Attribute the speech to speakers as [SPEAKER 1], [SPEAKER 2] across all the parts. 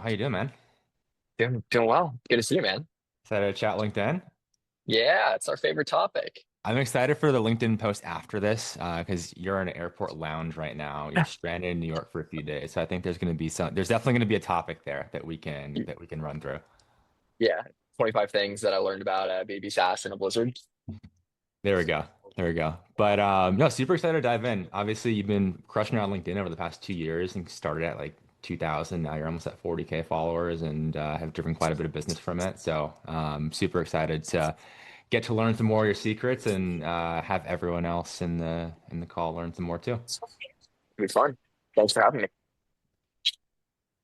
[SPEAKER 1] How you doing, man?
[SPEAKER 2] Doing well. Good to see you, man.
[SPEAKER 1] Excited to chat LinkedIn.
[SPEAKER 2] Yeah, it's our favorite topic.
[SPEAKER 1] I'm excited for the LinkedIn post after this because you're in an airport lounge right now. You're stranded in New York for a few days, so I think there's definitely going to be a topic there that we can run through.
[SPEAKER 2] Yeah, 25 things that I learned about baby sass in a blizzard.
[SPEAKER 1] There we go. There we go. But no, super excited to dive in. Obviously, you've been crushing it on LinkedIn over the past 2 years and started at like 2,000. Now you're almost at 40K followers and have driven quite a bit of business from it. So super excited to get to learn some more of your secrets and have everyone else in the call learn some more too.
[SPEAKER 2] It'll be fun. Thanks for having me.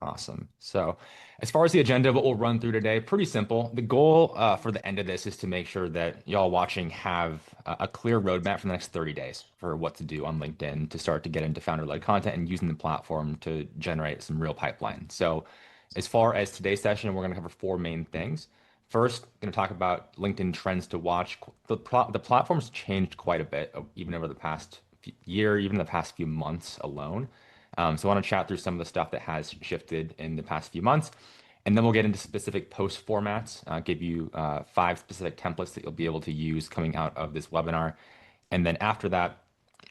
[SPEAKER 1] Awesome. So, as far as the agenda, what we'll run through today, pretty simple. The goal for the end of this is to make sure that y'all watching have a clear roadmap for the next 30 days for what to do on LinkedIn to start to get into founder-led content and using the platform to generate some real pipeline. So, as far as today's session, we're going to cover four main things. First, going to talk about LinkedIn trends to watch. The platform's changed quite a bit, even over the past year, even the past few months alone. So I want to chat through some of the stuff that has shifted in the past few months. And then we'll get into specific post formats, give you five specific templates that you'll be able to use coming out of this webinar. And then after that,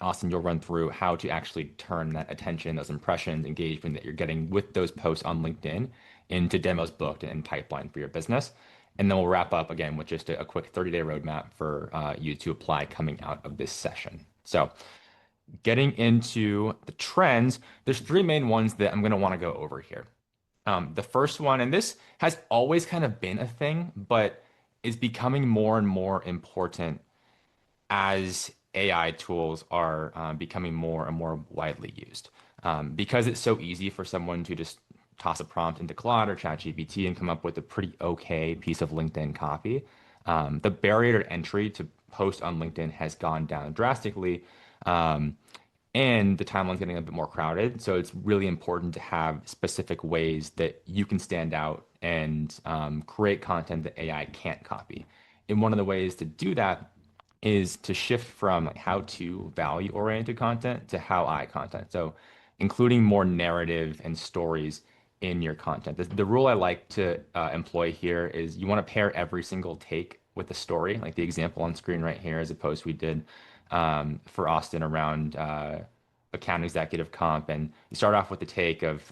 [SPEAKER 1] Austin, you'll run through how to actually turn that attention, those impressions, engagement that you're getting with those posts on LinkedIn into demos booked and pipeline for your business. And then we'll wrap up again with just a quick 30-day roadmap for you to apply coming out of this session. So getting into the trends, there's three main ones that I'm going to want to go over here. The first one, and this has always kind of been a thing, but is becoming more and more important as AI tools are becoming more and more widely used. Because it's so easy for someone to just toss a prompt into Claude or ChatGPT and come up with a pretty okay piece of LinkedIn copy. The barrier to entry to post on LinkedIn has gone down drastically. Um, and the timeline's getting a bit more crowded. So it's really important to have specific ways that you can stand out and create content that AI can't copy. And one of the ways to do that is to shift from like how to value oriented content to how I content. So including more narrative and stories in your content. The rule I like to employ here is you want to pair every single take with a story, like the example on screen right here is a post we did for Austin around account executive comp. And you start off with the take of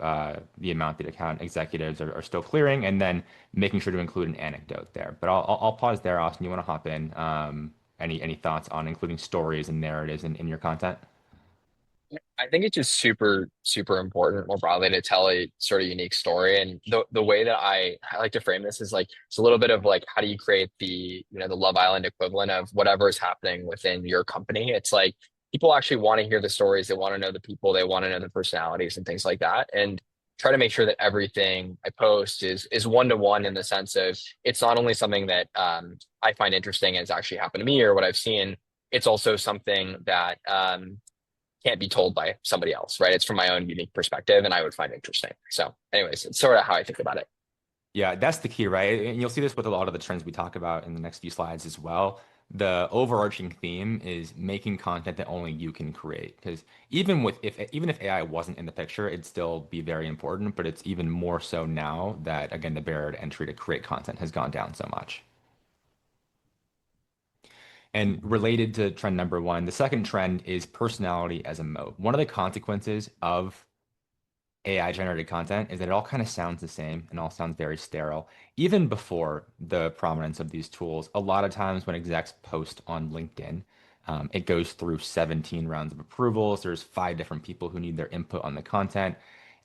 [SPEAKER 1] the amount that account executives are still clearing, and then making sure to include an anecdote there. But I'll pause there, Austin. You want to hop in? Any thoughts on including stories and narratives in your content?
[SPEAKER 2] I think it's just super, super important more broadly to tell a sort of unique story. And the way that I like to frame this is like it's a little bit of like how do you create the Love Island equivalent of whatever is happening within your company. It's like people actually want to hear the stories, they want to know the people, they want to know the personalities and things like that. And try to make sure that everything I post is one to one in the sense of it's not only something that I find interesting and it's actually happened to me or what I've seen, it's also something that can't be told by somebody else, right? It's from my own unique perspective and I would find interesting. So, anyways, it's sort of how I think about it.
[SPEAKER 1] Yeah, that's the key, right? And you'll see this with a lot of the trends we talk about in the next few slides as well. The overarching theme is making content that only you can create. Because even if AI wasn't in the picture, it'd still be very important, but it's even more so now that again the barrier to entry to create content has gone down so much. And related to trend number one, the second trend is personality as a moat. One of the consequences of AI generated content is that it all kind of sounds the same and all sounds very sterile. Even before the prominence of these tools, a lot of times when execs post on LinkedIn, it goes through 17 rounds of approvals. There's five different people who need their input on the content.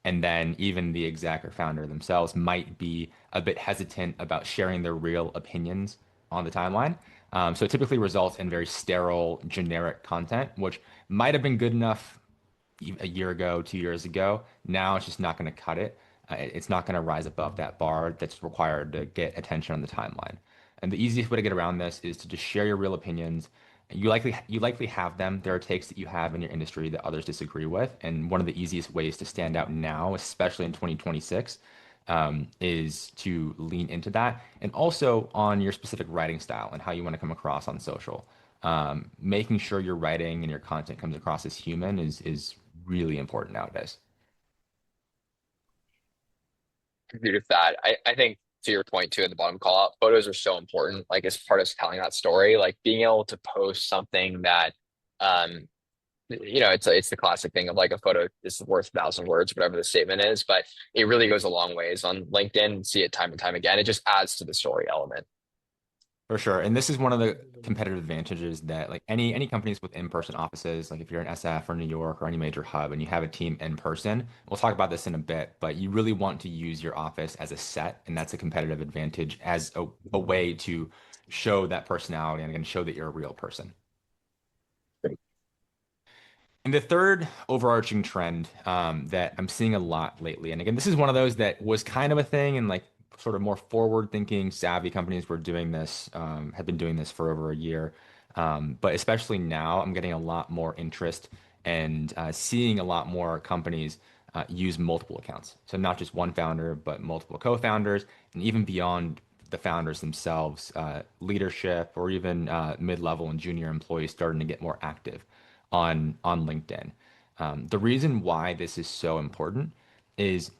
[SPEAKER 1] And then even the exec or founder themselves might be a bit hesitant about sharing their real opinions on the timeline. So it typically results in very sterile, generic content, which might have been good enough a year ago, 2 years ago. Now it's just not going to cut it. It's not going to rise above that bar that's required to get attention on the timeline. And the easiest way to get around this is to just share your real opinions. You likely have them. There are takes that you have in your industry that others disagree with. And one of the easiest ways to stand out now, especially in 2026, is to lean into that. And also on your specific writing style and how you want to come across on social. Making sure your writing and your content comes across as human is really important nowadays.
[SPEAKER 2] agree with that. I think to your point too, in the bottom call out, photos are so important. Like as part of telling that story, like being able to post something that, um, it's the classic thing of like a photo is worth 1,000 words, whatever the statement is, but it really goes a long ways on LinkedIn. See it time and time again. It just adds to the story element.
[SPEAKER 1] For sure. And this is one of the competitive advantages that like any companies with in-person offices, like if you're in SF or New York or any major hub and you have a team in person, we'll talk about this in a bit, but you really want to use your office as a set, and that's a competitive advantage as a way to show that personality and again show that you're a real person. And the third overarching trend that I'm seeing a lot lately, and again, this is one of those that was kind of a thing, and like sort of more forward-thinking, savvy companies were doing this, have been doing this for over a year. But especially now, I'm getting a lot more interest and seeing a lot more companies use multiple accounts. So not just one founder, but multiple co-founders, and even beyond the founders themselves, leadership or even mid-level and junior employees starting to get more active on LinkedIn. The reason why this is so important is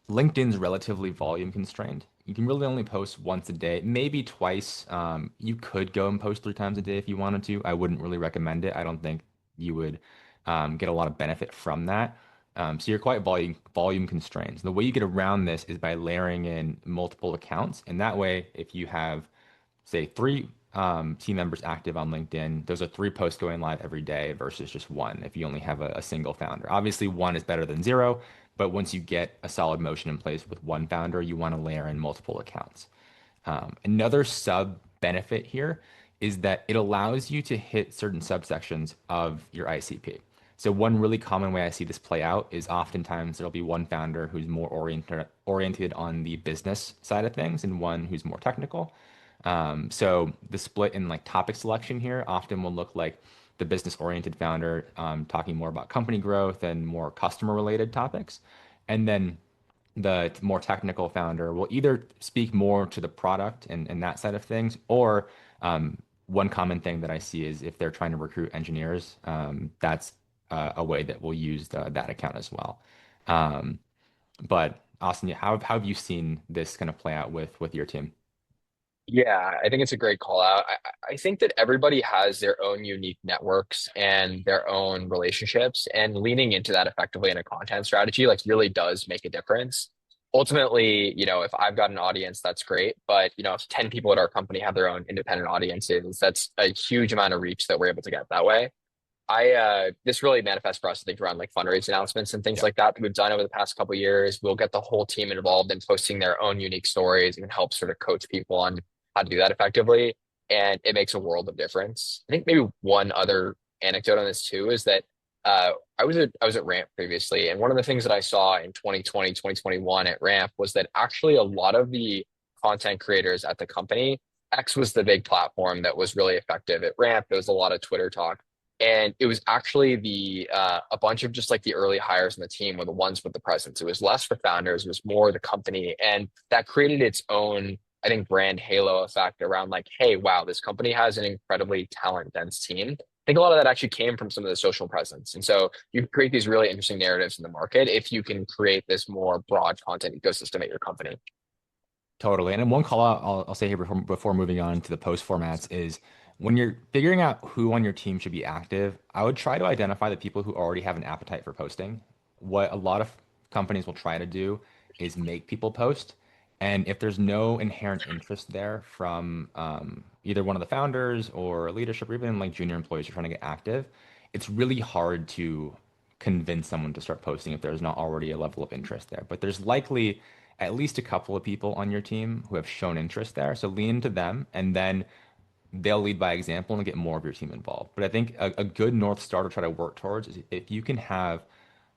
[SPEAKER 1] LinkedIn's relatively volume constrained. You can really only post once a day, maybe twice. You could go and post 3 times a day if you wanted to. I wouldn't really recommend it. I don't think you would get a lot of benefit from that. So you're quite volume constrained. The way you get around this is by layering in multiple accounts, and that way, if you have say 3 team members active on LinkedIn, those are 3 posts going live every day versus just one if you only have a single founder. Obviously, one is better than zero, but once you get a solid motion in place with one founder, you want to layer in multiple accounts. Another sub benefit here is that it allows you to hit certain subsections of your ICP. So one really common way I see this play out is oftentimes there'll be one founder who's more oriented on the business side of things and one who's more technical. So the split in like topic selection here often will look like the business oriented founder talking more about company growth and more customer related topics. And then the more technical founder will either speak more to the product and that side of things, or one common thing that I see is if they're trying to recruit engineers, that's a way that we'll use that account as well. Um, but Austin, how have you seen this kind of play out with your team?
[SPEAKER 2] Yeah, I think it's a great call out. I think that everybody has their own unique networks and their own relationships, and leaning into that effectively in a content strategy like really does make a difference. Ultimately, if I've got an audience, that's great. But, if 10 people at our company have their own independent audiences, that's a huge amount of reach that we're able to get that way. This really manifests for us, I think, around like fundraise announcements and things
[SPEAKER 1] Yeah,
[SPEAKER 2] like that we've done over the past couple of years. We'll get the whole team involved in posting their own unique stories and help sort of coach people on how to do that effectively. And it makes a world of difference. I think maybe one other anecdote on this too is that I was at Ramp previously, and one of the things that I saw in 2020, 2021 at Ramp was that actually a lot of the content creators at the company, X was the big platform that was really effective at Ramp. There was a lot of Twitter talk, and it was actually the a bunch of just like the early hires in the team were the ones with the presence. It was less the founders, it was more the company. And that created its own, I think, brand halo effect around like, hey, wow, this company has an incredibly talent dense team. I think a lot of that actually came from some of the social presence. And so you can create these really interesting narratives in the market if you can create this more broad content ecosystem at your company.
[SPEAKER 1] totally. And then one call out I'll say here before moving on to the post formats is when you're figuring out who on your team should be active, I would try to identify the people who already have an appetite for posting. What a lot of companies will try to do is make people post. And if there's no inherent interest there from either one of the founders or leadership or even like junior employees who are trying to get active, it's really hard to convince someone to start posting if there's not already a level of interest there. But there's likely at least a couple of people on your team who have shown interest there. So lean into them and then they'll lead by example and get more of your team involved. But I think a good North Star to try to work towards is if you can have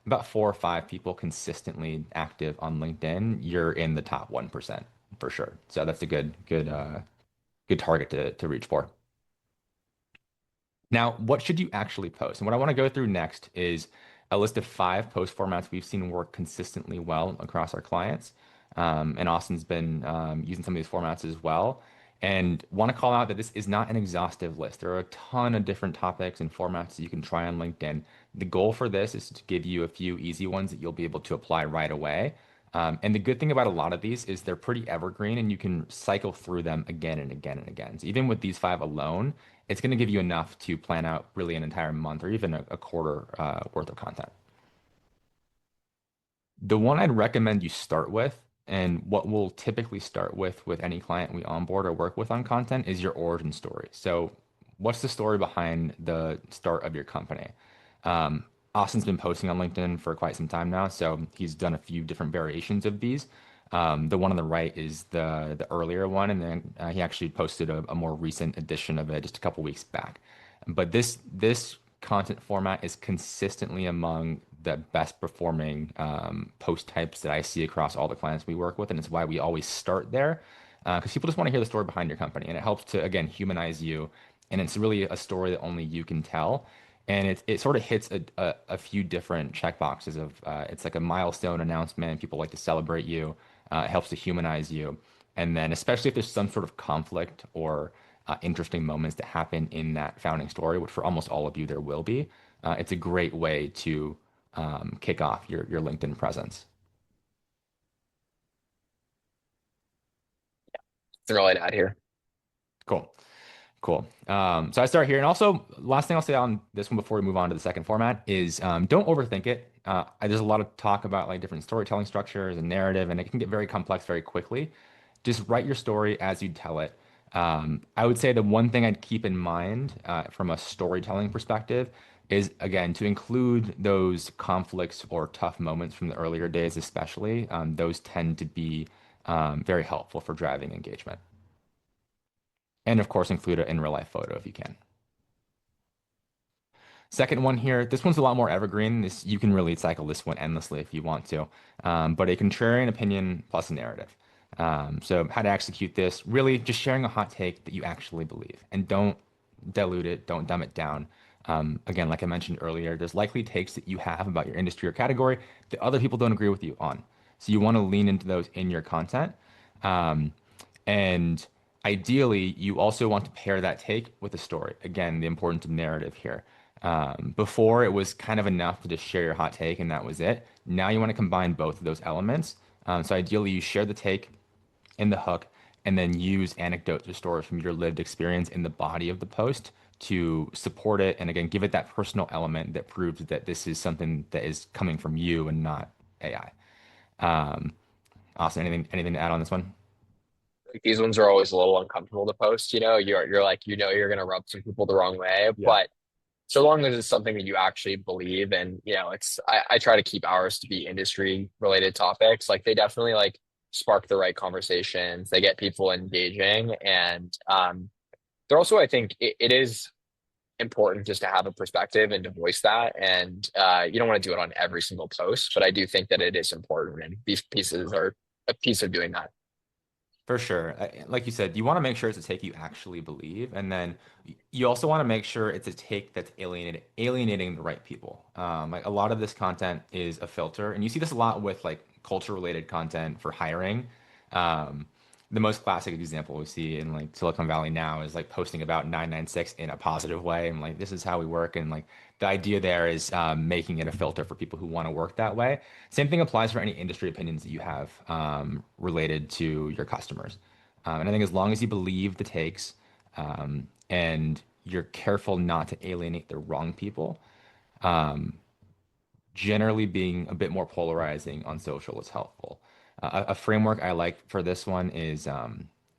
[SPEAKER 1] about 4 or 5 people consistently active on LinkedIn, you're in the top 1% for sure. So that's a good target to reach for. Now, what should you actually post? And what I want to go through next is a list of 5 post formats we've seen work consistently well across our clients. And Austin's been using some of these formats as well. And want to call out that this is not an exhaustive list. There are a ton of different topics and formats that you can try on LinkedIn. The goal for this is to give you a few easy ones that you'll be able to apply right away. And the good thing about a lot of these is they're pretty evergreen and you can cycle through them again and again and again. So even with these five alone, it's going to give you enough to plan out really an entire month or even a quarter worth of content. The one I'd recommend you start with, and what we'll typically start with any client we onboard or work with on content, is your origin story. So, what's the story behind the start of your company? Um, Austin's been posting on LinkedIn for quite some time now, so he's done a few different variations of these. The one on the right is the earlier one, and then he actually posted a more recent edition of it just a couple weeks back. But this content format is consistently among the best performing post types that I see across all the clients we work with, and it's why we always start there because people just want to hear the story behind your company, and it helps to again humanize you, and it's really a story that only you can tell. And it sort of hits a few different check boxes of it's like a milestone announcement. People like to celebrate you. It helps to humanize you. And then, especially if there's some sort of conflict or interesting moments that happen in that founding story, which for almost all of you there will be, it's a great way to kick off your LinkedIn presence.
[SPEAKER 2] Throw it out here.
[SPEAKER 1] Cool. Cool. So I start here. And also, last thing I'll say on this one before we move on to the second format is don't overthink it. There's a lot of talk about like different storytelling structures and narrative, and it can get very complex very quickly. Just write your story as you tell it. I would say the one thing I'd keep in mind from a storytelling perspective is, again, to include those conflicts or tough moments from the earlier days, especially. Those tend to be very helpful for driving engagement. And of course, include an in real life photo if you can. Second one here, this one's a lot more evergreen. This you can really cycle this one endlessly if you want to, but a contrarian opinion plus a narrative. So how to execute this? Really, just sharing a hot take that you actually believe, and don't dilute it, don't dumb it down. Again, like I mentioned earlier, there's likely takes that you have about your industry or category that other people don't agree with you on. So you want to lean into those in your content. Um, and ideally, you also want to pair that take with a story. Again, the importance of narrative here. Before, it was kind of enough to just share your hot take and that was it. Now you want to combine both of those elements. So ideally, you share the take in the hook and then use anecdotes or stories from your lived experience in the body of the post to support it. And again, give it that personal element that proves that this is something that is coming from you and not AI. Austin, anything to add on this one?
[SPEAKER 2] Like, these ones are always a little uncomfortable to post. You're like, you're gonna rub some people the wrong way,
[SPEAKER 1] Yeah.
[SPEAKER 2] but so long as it's something that you actually believe, and I try to keep ours to be industry related topics. Like they definitely like spark the right conversations. They get people engaging, and they're also, I think, it is important just to have a perspective and to voice that. And you don't want to do it on every single post, but I do think that it is important, and these pieces are a piece of doing that.
[SPEAKER 1] For sure. Like you said, you want to make sure it's a take you actually believe, and then you also want to make sure it's a take that's alienating the right people. Like a lot of this content is a filter, and you see this a lot with like culture related content for hiring. Um, the most classic example we see in like Silicon Valley now is like posting about 996 in a positive way, and like this is how we work, and like the idea there is making it a filter for people who want to work that way. Same thing applies for any industry opinions that you have related to your customers. And I think as long as you believe the takes and you're careful not to alienate the wrong people, generally being a bit more polarizing on social is helpful. A framework I like for this one is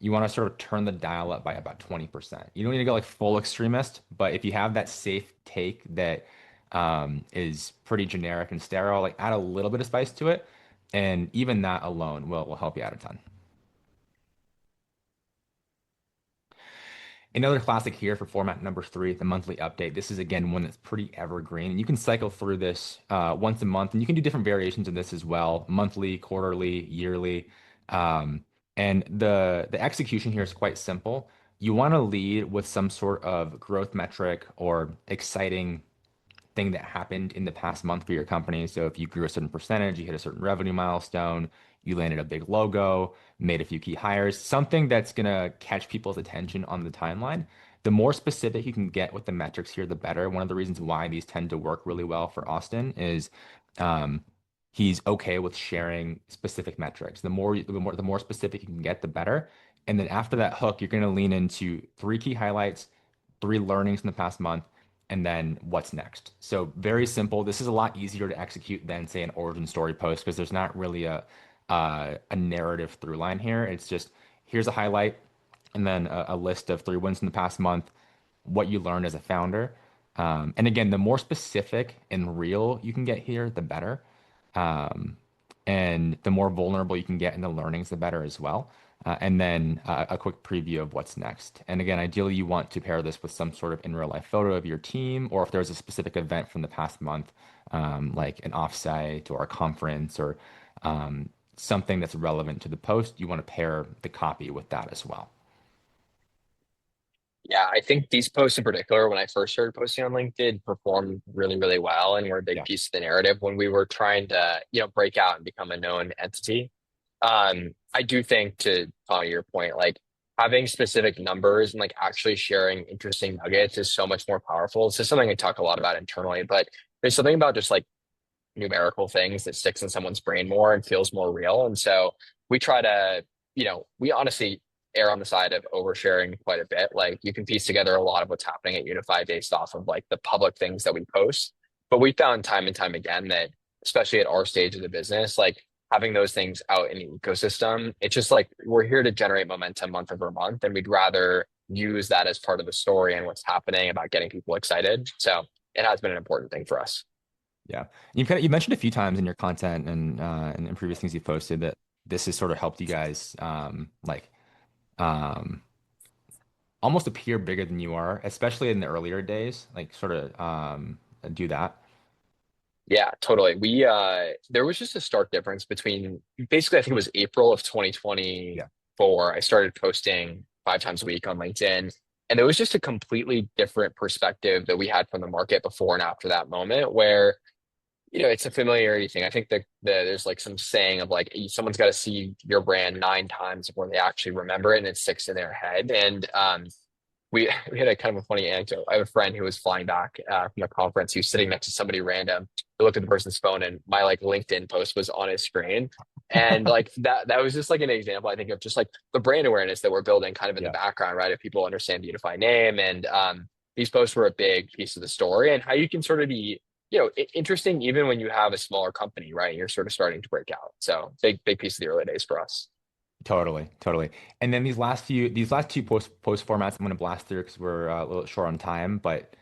[SPEAKER 1] you want to sort of turn the dial up by about 20%. You don't need to go like full extremist, but if you have that safe take that is pretty generic and sterile, like add a little bit of spice to it. And even that alone will help you out a ton. Another classic here for format number three, the monthly update. This is again one that's pretty evergreen. And you can cycle through this once a month, and you can do different variations of this as well, monthly, quarterly, yearly. Um, and the execution here is quite simple. You want to lead with some sort of growth metric or exciting thing that happened in the past month for your company. So if you grew a certain percentage, you hit a certain revenue milestone, you landed a big logo, made a few key hires, something that's going to catch people's attention on the timeline. The more specific you can get with the metrics here, the better. One of the reasons why these tend to work really well for Austin is he's okay with sharing specific metrics. The more specific you can get, the better. And then after that hook, you're going to lean into three key highlights, three learnings in the past month, and then what's next. So very simple. This is a lot easier to execute than say an origin story post because there's not really a narrative through line here. It's just here's a highlight and then a list of three wins in the past month, what you learned as a founder. And again, the more specific and real you can get here, the better. Um, and the more vulnerable you can get in the learnings, the better as well. And then a quick preview of what's next. And again, ideally, you want to pair this with some sort of in real life photo of your team, or if there's a specific event from the past month, like an offsite or a conference or something that's relevant to the post, you want to pair the copy with that as well.
[SPEAKER 2] Yeah, I think these posts in particular, when I first started posting on LinkedIn, performed really, really well and were a big
[SPEAKER 1] Yeah.
[SPEAKER 2] piece of the narrative when we were trying to, break out and become a known entity. I do think to follow your point, like having specific numbers and like actually sharing interesting nuggets is so much more powerful. It's just something I talk a lot about internally, but there's something about just like numerical things that sticks in someone's brain more and feels more real. And so we try to, we honestly err on the side of oversharing quite a bit. Like you can piece together a lot of what's happening at Unify based off of like the public things that we post. But we found time and time again that, especially at our stage of the business, like having those things out in the ecosystem, it's just like we're here to generate momentum month over month. And we'd rather use that as part of the story and what's happening about getting people excited. So it has been an important thing for us.
[SPEAKER 1] Yeah. You mentioned a few times in your content and in previous things you posted that this has sort of helped you guys um, almost appear bigger than you are, especially in the earlier days, like sort of do that.
[SPEAKER 2] Yeah, totally. We there was just a stark difference between basically I think it was April of
[SPEAKER 1] Yeah.
[SPEAKER 2] 2024. I started posting 5 times a week on LinkedIn. And there was just a completely different perspective that we had from the market before and after that moment where, it's a familiarity thing. I think that there's like some saying of like someone's got to see your brand 9 times before they actually remember it and it sticks in their head. And we we had a kind of a funny anecdote. I have a friend who was flying back from a conference. He was sitting next to somebody random. I looked at the person's phone, and my like LinkedIn post was on his screen. And like that was just like an example, I think, of just like the brand awareness that we're building kind of in the
[SPEAKER 1] Yeah.
[SPEAKER 2] background, right? If people understand the Unify name, and these posts were a big piece of the story, and how you can sort of be, interesting even when you have a smaller company, right? You're sort of starting to break out. So big piece of the early days for us.
[SPEAKER 1] Totally, totally. And then these last two post formats, I'm going to blast through because we're a little short on time. But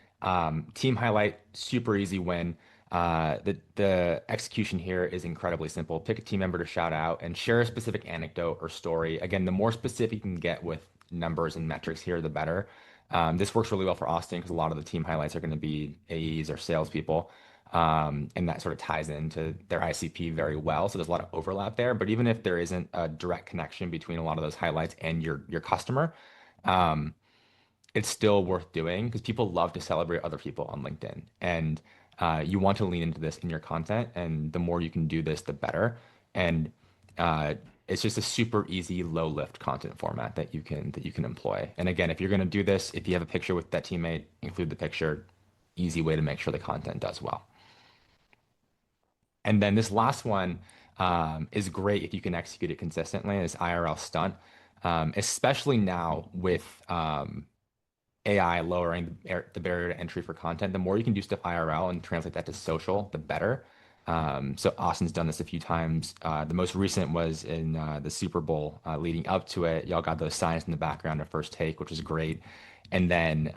[SPEAKER 1] team highlight, super easy win. The execution here is incredibly simple. Pick a team member to shout out and share a specific anecdote or story. Again, the more specific you can get with numbers and metrics here, the better. This works really well for Austin because a lot of the team highlights are going to be AEs or salespeople. And that sort of ties into their ICP very well. So there's a lot of overlap there. But even if there isn't a direct connection between a lot of those highlights and your customer, um, it's still worth doing because people love to celebrate other people on LinkedIn. And you want to lean into this in your content. And the more you can do this, the better. And uh, it's just a super easy, low lift content format that you can employ. And again, if you're going to do this, if you have a picture with that teammate, include the picture. Easy way to make sure the content does well. And then this last one is great if you can execute it consistently. This IRL stunt, especially now with AI lowering the barrier to entry for content. The more you can do stuff IRL and translate that to social, the better. So Austin's done this a few times. The most recent was in the Super Bowl leading up to it. Y'all got those signs in the background of First Take, which is great. And then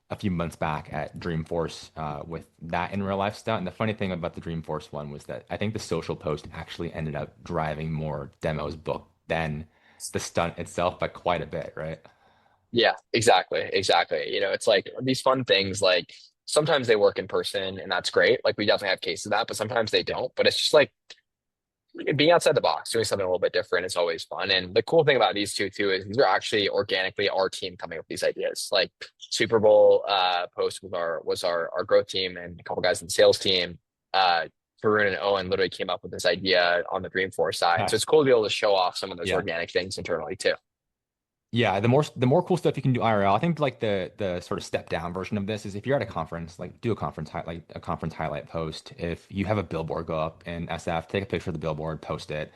[SPEAKER 1] a few months back at Dreamforce with that in real life stuff. And the funny thing about the Dreamforce one was that I think the social post actually ended up driving more demos booked than the stunt itself by quite a bit, right?
[SPEAKER 2] Yeah, exactly. Exactly. It's like these fun things, like sometimes they work in person and that's great. Like we definitely have cases of that, but sometimes they
[SPEAKER 1] Yeah.
[SPEAKER 2] don't. But it's just like being outside the box, doing something a little bit different is always fun. And the cool thing about these two too is these are actually organically our team coming up with these ideas. Like Super Bowl post with our growth team and a couple guys in the sales team. Varun and Owen literally came up with this idea on the Dreamforce side. So
[SPEAKER 1] Nice.
[SPEAKER 2] it's cool to be able to show off some of those
[SPEAKER 1] Yeah.
[SPEAKER 2] organic things internally too.
[SPEAKER 1] Yeah, the more cool stuff you can do IRL. I think like the sort of step down version of this is if you're at a conference, like do a conference highlight post. If you have a billboard go up in SF, take a picture of the billboard, post it.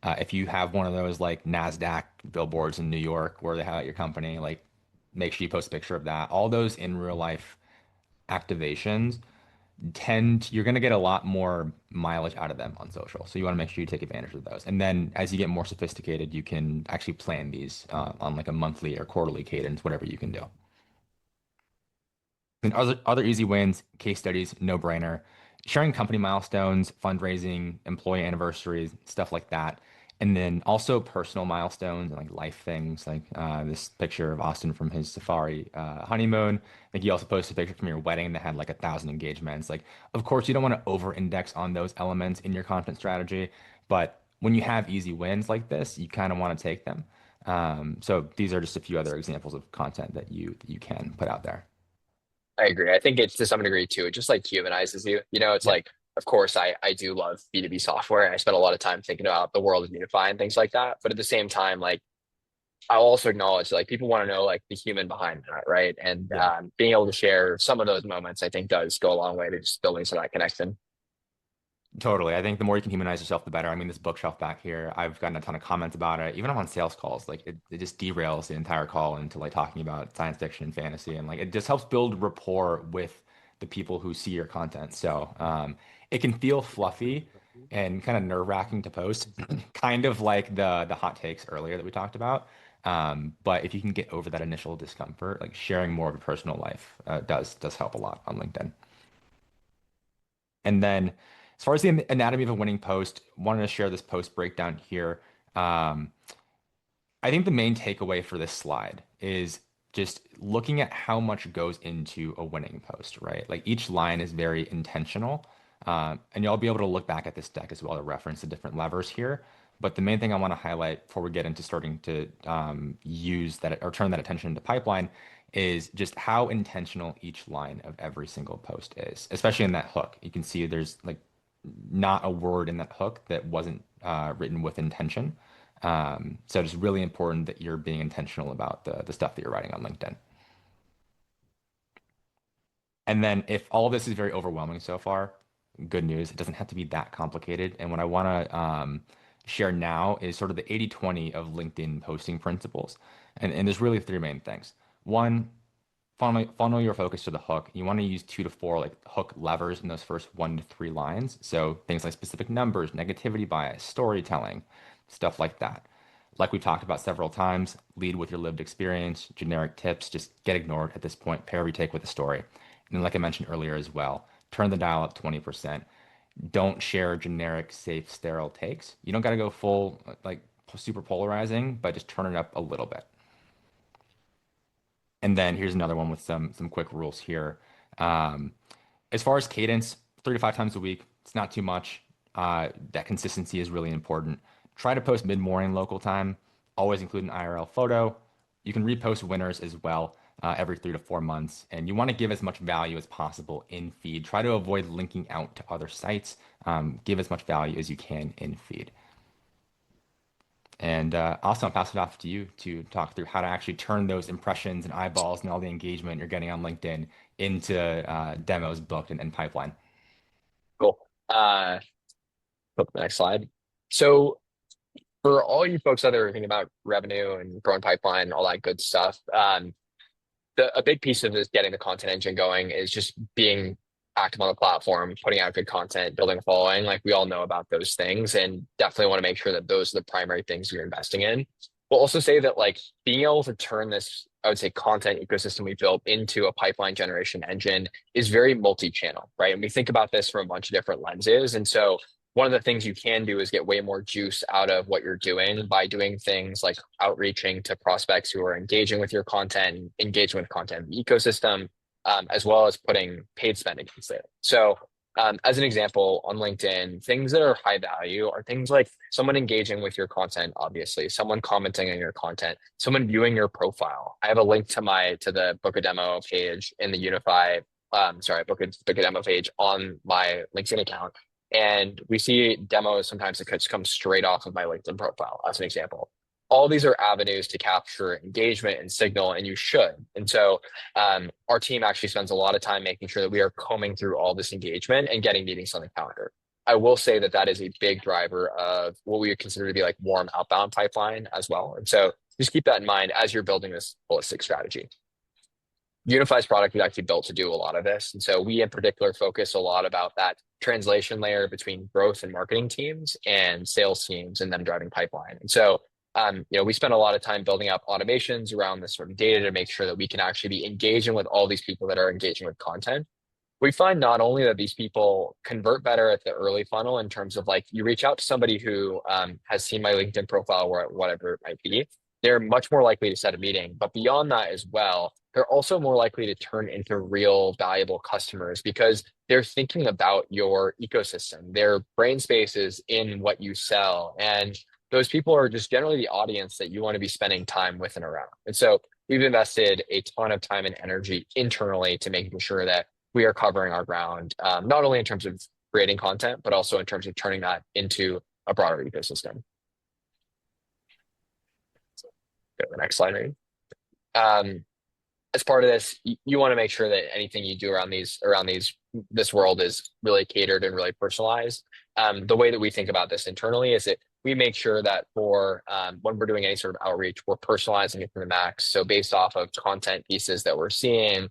[SPEAKER 1] If you have one of those like NASDAQ billboards in New York where they highlight your company, like make sure you post a picture of that. All those in real life activations you're going to get a lot more mileage out of them on social. So you want to make sure you take advantage of those. And then as you get more sophisticated, you can actually plan these on like a monthly or quarterly cadence, whatever you can do. And other easy wins, case studies, no brainer. Sharing company milestones, fundraising, employee anniversaries, stuff like that. And then also personal milestones and like life things, like this picture of Austin from his safari honeymoon. I think you also posted a picture from your wedding that had like 1,000 engagements. Like, of course, you don't want to over-index on those elements in your content strategy, but when you have easy wins like this, you kind of want to take them. So these are just a few other examples of content that you can put out there.
[SPEAKER 2] I agree. I think it's to some degree too, it just like humanizes you. It's
[SPEAKER 1] Yeah.
[SPEAKER 2] like, of course, I do love B2B software. I spend a lot of time thinking about the world of Unify and things like that. But at the same time, like I'll also acknowledge like people want to know like the human behind that, right? And
[SPEAKER 1] Yeah.
[SPEAKER 2] being able to share some of those moments, I think does go a long way to just building some of that connection.
[SPEAKER 1] Totally. I think the more you can humanize yourself, the better. I mean, this bookshelf back here, I've gotten a ton of comments about it. Even on sales calls, like it just derails the entire call into like talking about science fiction and fantasy. And like it just helps build rapport with the people who see your content. So it can feel fluffy and kind of nerve-wracking to post, kind of like the hot takes earlier that we talked about. But if you can get over that initial discomfort, like sharing more of your personal life does help a lot on LinkedIn. And then, as far as the anatomy of a winning post, wanted to share this post breakdown here. Um, I think the main takeaway for this slide is just looking at how much goes into a winning post, right? Like each line is very intentional. And you'll be able to look back at this deck as well to reference the different levers here. But the main thing I want to highlight before we get into starting to use that or turn that attention into pipeline is just how intentional each line of every single post is, especially in that hook. You can see there's like not a word in that hook that wasn't written with intention. So it's really important that you're being intentional about the stuff that you're writing on LinkedIn. And then if all of this is very overwhelming so far, good news, it doesn't have to be that complicated. And what I want to share now is sort of the 80/20 of LinkedIn posting principles. And there's really three main things. One, funnel your focus to the hook. You want to use 2 to 4 like hook levers in those first 1 to 3 lines. So things like specific numbers, negativity bias, storytelling, stuff like that. Like we talked about several times, lead with your lived experience, generic tips just get ignored at this point. Pair every take with a story. And then, like I mentioned earlier as well, turn the dial up 20%. Don't share generic, safe, sterile takes. You don't got to go full, like super polarizing, but just turn it up a little bit. And then here's another one with some quick rules here. Um, as far as cadence, 3 to 5 times a week, it's not too much. That consistency is really important. Try to post mid-morning local time. Always include an IRL photo. You can repost winners as well every 3 to 4 months. And you want to give as much value as possible in feed. Try to avoid linking out to other sites. Give as much value as you can in feed. And also, I'll pass it off to you to talk through how to actually turn those impressions and eyeballs and all the engagement you're getting on LinkedIn into demos booked and pipeline.
[SPEAKER 2] Cool. Flip the next slide. So for all you folks out there thinking about revenue and growing pipeline, all that good stuff, a big piece of this getting the content engine going is just being active on the platform, putting out good content, building a following. Like we all know about those things, and definitely want to make sure that those are the primary things you're investing in. We'll also say that like being able to turn this, I would say, content ecosystem we built into a pipeline generation engine is very multi-channel, right? And we think about this from a bunch of different lenses. And so one of the things you can do is get way more juice out of what you're doing by doing things like outreaching to prospects who are engaging with your content, engaging with content in the ecosystem, as well as putting paid spending against it. So, as an example, on LinkedIn, things that are high value are things like someone engaging with your content, obviously, someone commenting on your content, someone viewing your profile. I have a link to the book a demo page in the Unify, book a demo page on my LinkedIn account. And we see demos sometimes that could come straight off of my LinkedIn profile, as an example. all these are avenues to capture engagement and signal, and you should. And so our team actually spends a lot of time making sure that we are combing through all this engagement and getting meetings on the calendar. I will say that that is a big driver of what we would consider to be like warm outbound pipeline as well. And so just keep that in mind as you're building this holistic strategy. Unify's product is actually built to do a lot of this. And so we in particular focus a lot about that translation layer between growth and marketing teams and sales teams and them driving pipeline. And so we spend a lot of time building up automations around this sort of data to make sure that we can actually be engaging with all these people that are engaging with content. We find not only that these people convert better at the early funnel in terms of like you reach out to somebody who has seen my LinkedIn profile or whatever it might be, they're much more likely to set a meeting. But beyond that as well, they're also more likely to turn into real valuable customers because they're thinking about your ecosystem. Their brain space is in what you sell. And those people are just generally the audience that you want to be spending time with and around. And so we've invested a ton of time and energy internally to making sure that we are covering our ground, not only in terms of creating content, but also in terms of turning that into a broader ecosystem. Go to the next slide, maybe. Um, as part of this, you want to make sure that anything you do this world is really catered and really personalized. The way that we think about this internally is that we make sure that for when we're doing any sort of outreach, we're personalizing it to the max. So based off of content pieces that we're seeing,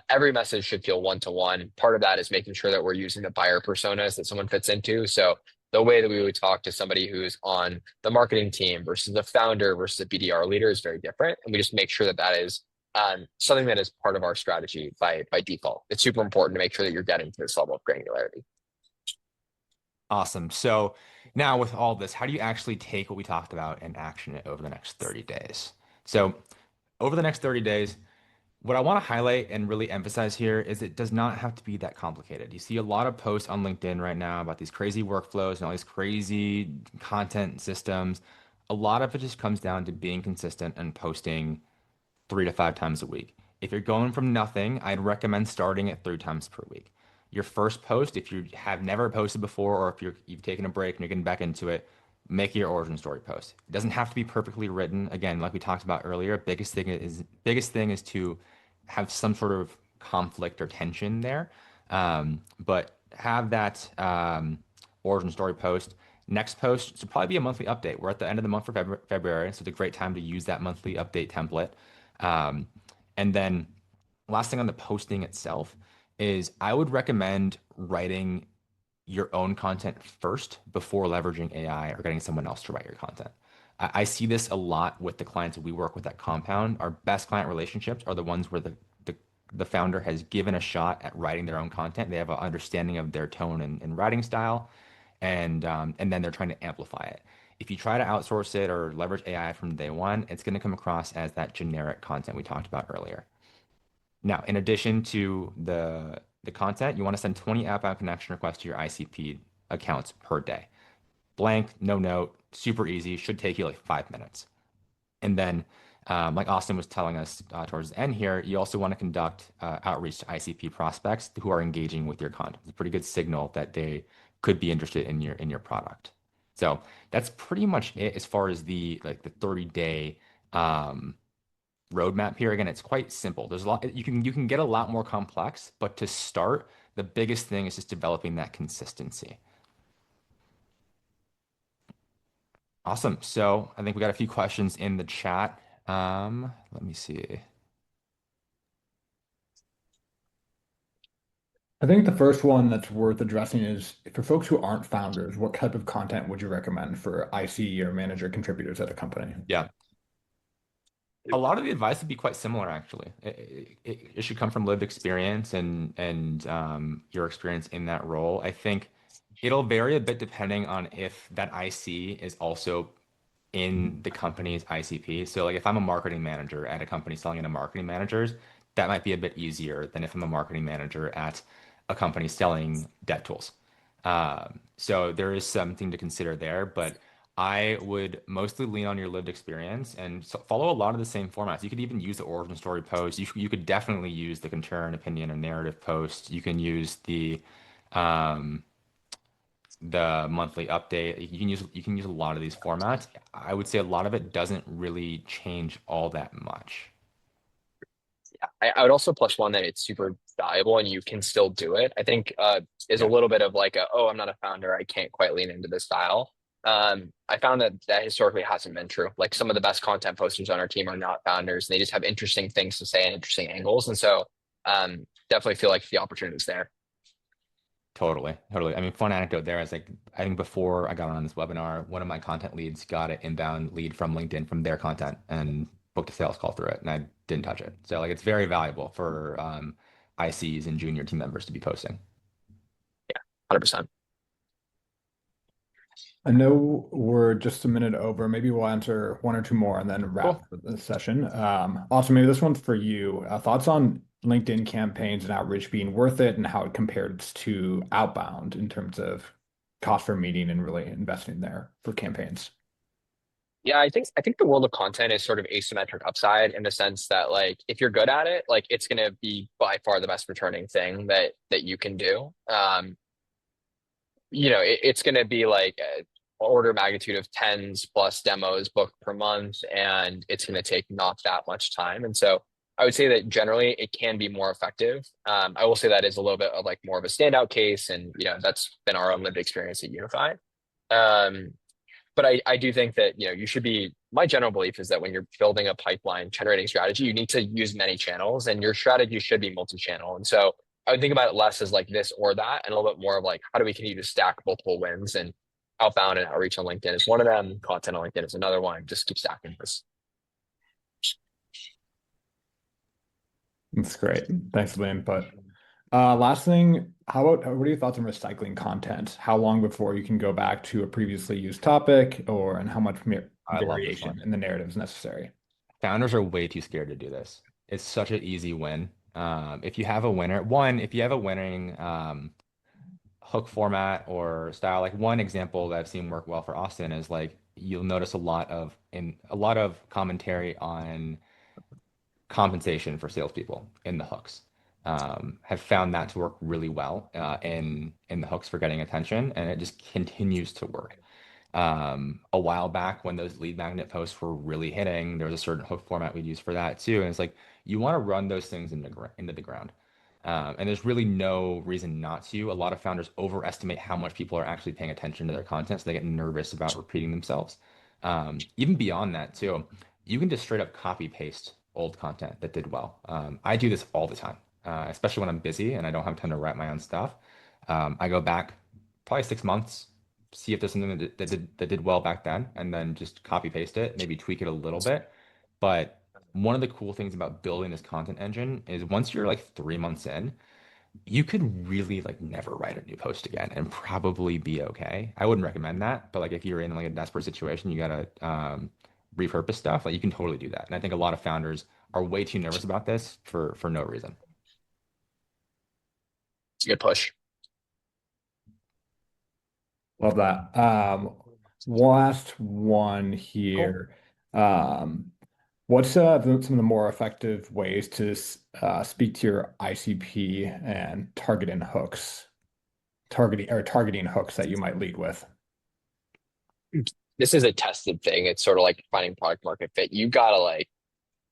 [SPEAKER 2] every message should feel one-to-one. Part of that is making sure that we're using the buyer personas that someone fits into. So the way that we would talk to somebody who's on the marketing team versus the founder versus the BDR leader is very different. And we just make sure that that is something that is part of our strategy by default. It's super important to make sure that you're getting to this level of granularity.
[SPEAKER 1] Awesome. So now with all this, how do you actually take what we talked about and action it over the next 30 days? So over the next 30 days, what I want to highlight and really emphasize here is it does not have to be that complicated. You see a lot of posts on LinkedIn right now about these crazy workflows and all these crazy content systems. A lot of it just comes down to being consistent and posting 3 to 5 times a week. If you're going from nothing, I'd recommend starting at 3 times per week. Your first post, if you have never posted before, or if you've taken a break and you're getting back into it, make your origin story post. It doesn't have to be perfectly written. Again, like we talked about earlier, biggest thing is to have some sort of conflict or tension there. But have that origin story post. Next post should probably be a monthly update. We're at the end of the month for February, so it's a great time to use that monthly update template. Um, and then last thing on the posting itself is I would recommend writing your own content first before leveraging AI or getting someone else to write your content. I see this a lot with the clients that we work with at Compound. Our best client relationships are the ones where the founder has given a shot at writing their own content. They have an understanding of their tone and writing style, and then they're trying to amplify it. If you try to outsource it or leverage AI from day one, it's going to come across as that generic content we talked about earlier. Now, in addition to the content, you want to send 20 outbound connection requests to your ICP accounts per day. Blank, no note, super easy, should take you like 5 minutes. And then, like Austin was telling us towards the end here, you also want to conduct outreach to ICP prospects who are engaging with your content. It's a pretty good signal that they could be interested in your product. So that's pretty much it as far as the 30-day roadmap here. Again, it's quite simple. There's a lot you can get a lot more complex, but to start, the biggest thing is just developing that consistency. Awesome. So I think we got a few questions in the chat. Let me see.
[SPEAKER 3] I think the first one that's worth addressing is for folks who aren't founders, what type of content would you recommend for IC or manager contributors at a company?
[SPEAKER 1] Yeah. A lot of the advice would be quite similar, actually. It should come from lived experience and your experience in that role. I think it'll vary a bit depending on if that IC is also in the company's ICP. So, like, if I'm a marketing manager at a company selling into marketing managers, that might be a bit easier than if I'm a marketing manager at a company selling debt tools. So there is something to consider there, but I would mostly lean on your lived experience and follow a lot of the same formats. You could even use the origin story post. You could definitely use the contrarian opinion or narrative post. You can use the um, the monthly update. You can use a lot of these formats. I would say a lot of it doesn't really change all that much.
[SPEAKER 2] I would also plus one that it's super valuable and you can still do it. I think is a
[SPEAKER 1] Yeah,
[SPEAKER 2] little bit of like oh, I'm not a founder, I can't quite lean into this style. I found that that historically hasn't been true. Like some of the best content posters on our team are not founders. They just have interesting things to say and interesting angles. And so definitely feel like the opportunity is there.
[SPEAKER 1] totally, totally. I mean, fun anecdote there is like I think before I got on this webinar, one of my content leads got an inbound lead from LinkedIn from their content and booked a sales call through it, and I didn't touch it. So like it's very valuable for ICs and junior team members to be posting.
[SPEAKER 2] Yeah, 100%.
[SPEAKER 3] I know we're just a minute over. Maybe we'll answer one or two more and then wrap
[SPEAKER 1] Cool.
[SPEAKER 3] the session. Also, maybe this one's for you. Thoughts on LinkedIn campaigns and outreach being worth it and how it compares to outbound in terms of cost per meeting and really investing there for campaigns.
[SPEAKER 2] Yeah, I think the world of content is sort of asymmetric upside in the sense that like if you're good at it, like it's gonna be by far the best returning thing that you can do. It's going to be like a order of magnitude of tens plus demos booked per month, and it's going to take not that much time. And so I would say that generally it can be more effective. I will say that is a little bit of like more of a standout case, and that's been our own lived experience at Unify. Um, but I do think that you should be. My general belief is that when you're building a pipeline generating strategy, you need to use many channels, and your strategy should be multi-channel. And so I would think about it less as like this or that, and a little bit more of like how do we continue to stack multiple wins and outbound and outreach on LinkedIn is one of them. Content on LinkedIn is another one. Just keep stacking this.
[SPEAKER 3] That's great. Thanks for the input. Last thing, what are your thoughts on recycling content? How long before you can go back to a previously used topic and how much
[SPEAKER 1] I love this
[SPEAKER 3] variation
[SPEAKER 1] one.
[SPEAKER 3] in the narrative is necessary?
[SPEAKER 1] Founders are way too scared to do this. It's such an easy win. If you have a winner, one, if you have a winning hook format or style, like one example that I've seen work well for Austin is like you'll notice a lot of commentary on compensation for salespeople in the hooks. Have found that to work really well in the hooks for getting attention, and it just continues to work. A while back when those lead magnet posts were really hitting, there was a certain hook format we'd use for that too. And it's like you want to run those things into the ground. And there's really no reason not to. A lot of founders overestimate how much people are actually paying attention to their content, so they get nervous about repeating themselves. Even beyond that too, you can just straight up copy paste old content that did well. I do this all the time, especially when I'm busy and I don't have time to write my own stuff. I go back probably 6 months, see if there's something that did well back then, and then just copy paste it, maybe tweak it a little bit. But one of the cool things about building this content engine is once you're like 3 months in, you could really like never write a new post again and probably be okay. I wouldn't recommend that, but like if you're in like a desperate situation, you gotta repurpose stuff, like you can totally do that. And I think a lot of founders are way too nervous about this for no reason.
[SPEAKER 2] It's a good push.
[SPEAKER 3] Love that. Last one
[SPEAKER 1] Cool.
[SPEAKER 3] here. Um, what's some of the more effective ways to speak to your ICP and targeting hooks that you might lead with?
[SPEAKER 2] This is a tested thing. It's sort of like finding product market fit. You gotta like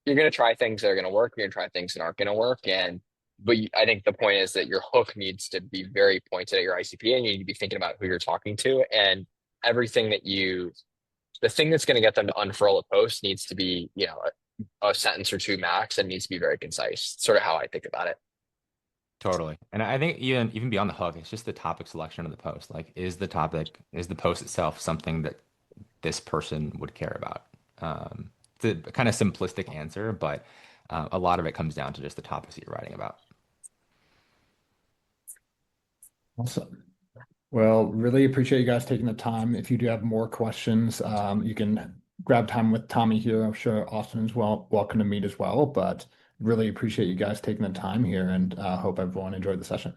[SPEAKER 2] you're gonna try things that are gonna work. You're gonna try things that aren't gonna work. I think the point is that your hook needs to be very pointed at your ICP, and you need to be thinking about who you're talking to, and everything the thing that's going to get them to unfurl a post needs to be, a sentence or two max, and needs to be very concise. Sort of how I think about it.
[SPEAKER 1] Totally. And I think even beyond the hook, it's just the topic selection of the post. Like, is the post itself something that this person would care about? It's a kind of simplistic answer, but a lot of it comes down to just the topics that you're writing about.
[SPEAKER 3] Awesome. Well, really appreciate you guys taking the time. If you do have more questions, you can grab time with Tommy here. I'm sure Austin is welcome to meet as well, but really appreciate you guys taking the time here and hope everyone enjoyed the session.